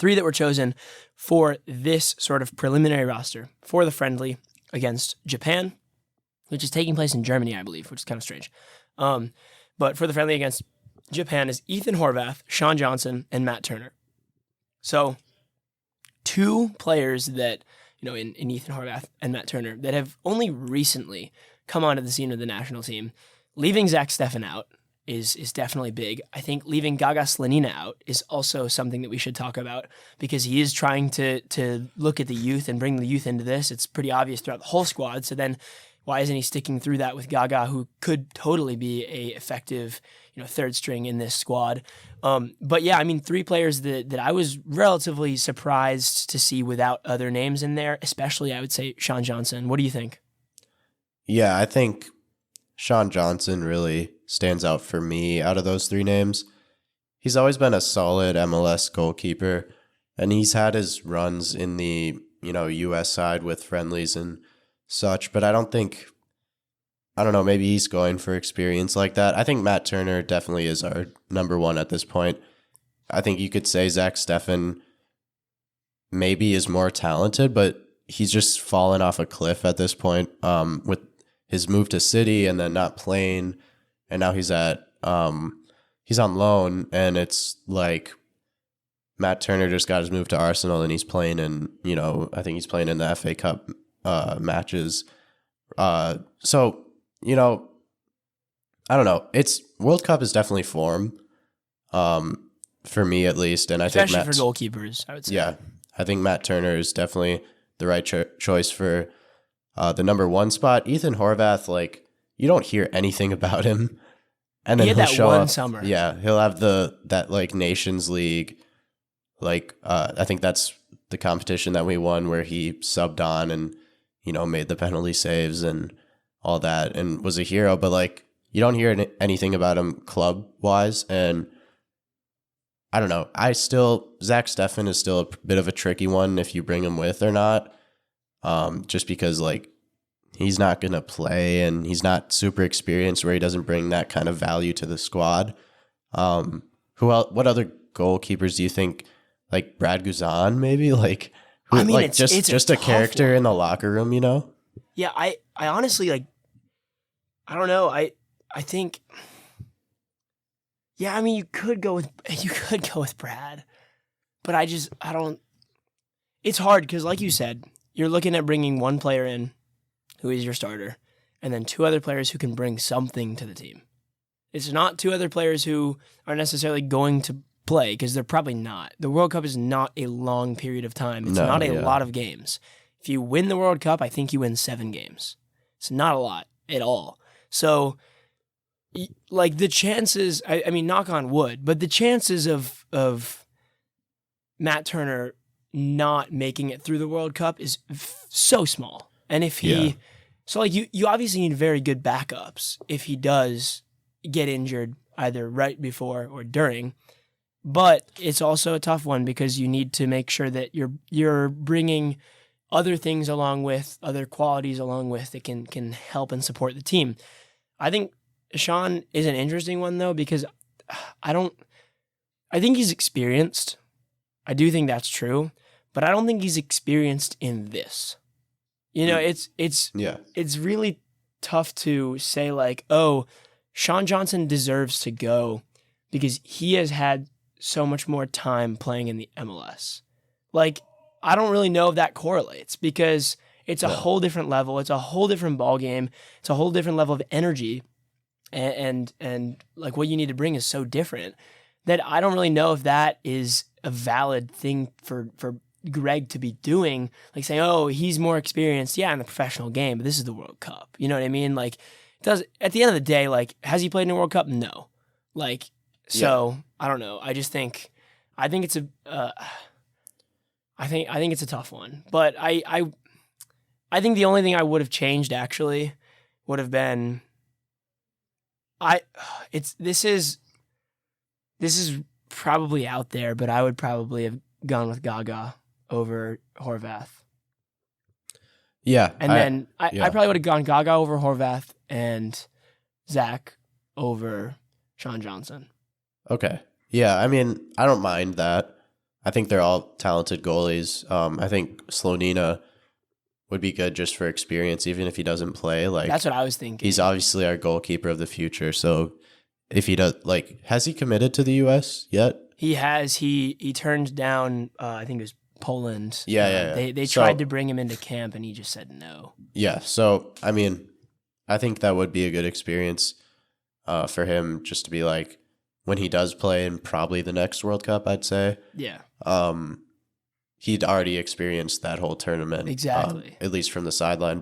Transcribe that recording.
three that were chosen for this sort of preliminary roster for the friendly against Japan, which is taking place in Germany, I believe, which is kind of strange. But for the friendly against Japan is Ethan Horvath, Sean Johnson, and Matt Turner. So 2 players that, in Ethan Horvath and Matt Turner that have only recently come onto the scene of the national team. Leaving Zach Steffen out is definitely big. I think leaving Gaga Slonina out is also something that we should talk about because he is trying to look at the youth and bring the youth into this. It's pretty obvious throughout the whole squad. So then why isn't he sticking through that with Gaga, who could totally be a effective, third string in this squad? But yeah, 3 players that I was relatively surprised to see without other names in there, especially I would say Sean Johnson. What do you think? Yeah, I think Sean Johnson really stands out for me out of those 3 names. He's always been a solid MLS goalkeeper, and he's had his runs in the, U.S. side with friendlies and such, but I don't know, maybe he's going for experience like that. I think Matt Turner definitely is our number 1 at this point. I think you could say Zach Steffen maybe is more talented, but he's just fallen off a cliff at this point with his move to City and then not playing, and now he's on loan, and it's like Matt Turner just got his move to Arsenal and he's playing in, I think he's playing in the FA Cup matches. So, I don't know. World Cup is definitely form, for me at least, and especially for goalkeepers, I would say. Yeah, I think Matt Turner is definitely the right choice for the number 1 spot. Ethan Horvath, you don't hear anything about him, and then he'll show up. Summer. Yeah, he'll have that Nations League. I think that's the competition that we won where he subbed on and made the penalty saves and all that and was a hero. But you don't hear anything about him club wise, and I don't know. Zach Steffen is still a bit of a tricky one if you bring him with or not. Just because he's not going to play and he's not super experienced where he doesn't bring that kind of value to the squad. What other goalkeepers do you think, Brad Guzan maybe? It's just a character one in the locker room, Yeah, I honestly I don't know. I think you could go with Brad, but I don't. It's hard because, like you said, you're looking at bringing 1 player in who is your starter, and then 2 other players who can bring something to the team. It's not 2 other players who are necessarily going to play because they're probably not. The World Cup is not a long period of time. It's not a lot of games. If you win the World Cup, I think you win 7 games. It's not a lot at all. So, the chances, I mean, knock on wood, but the chances of Matt Turner not making it through the World Cup is so small. And if he, you obviously need very good backups if he does get injured either right before or during. But it's also a tough one because you need to make sure that you're bringing other things along with, other qualities along with that can help and support the team. I think Sean is an interesting one though because I think he's experienced. I do think that's true, but I don't think he's experienced in this. It's really tough to say Sean Johnson deserves to go because he has had so much more time playing in the MLS. I don't really know if that correlates because it's a whole different level. It's a whole different ball game. It's a whole different level of energy. And what you need to bring is so different that I don't really know if that is a valid thing for Greg to be doing. Saying, oh, he's more experienced. Yeah, in the professional game, but this is the World Cup. You know what I mean? It does, at the end of the day, has he played in a World Cup? No. So I don't know. I think it's a tough one, but I think the only thing I would have changed actually would have been this is probably out there, but I would probably have gone with Gaga over Horvath. Yeah, and I probably would have gone Gaga over Horvath and Zach over Sean Johnson. Okay. Yeah, I mean, I don't mind that. I think they're all talented goalies. I think Slonina would be good just for experience, even if he doesn't play. Like, that's what I was thinking. He's obviously our goalkeeper of the future. So if he does, like, has he committed to the U.S. yet? He has. He turned down, I think it was Poland. Yeah. They tried to bring him into camp, and he just said no. Yeah. So, I mean, I think that would be a good experience for him just to be like, when he does play in probably the next World Cup, I'd say. Yeah. He'd already experienced that whole tournament. Exactly. At least from the sideline.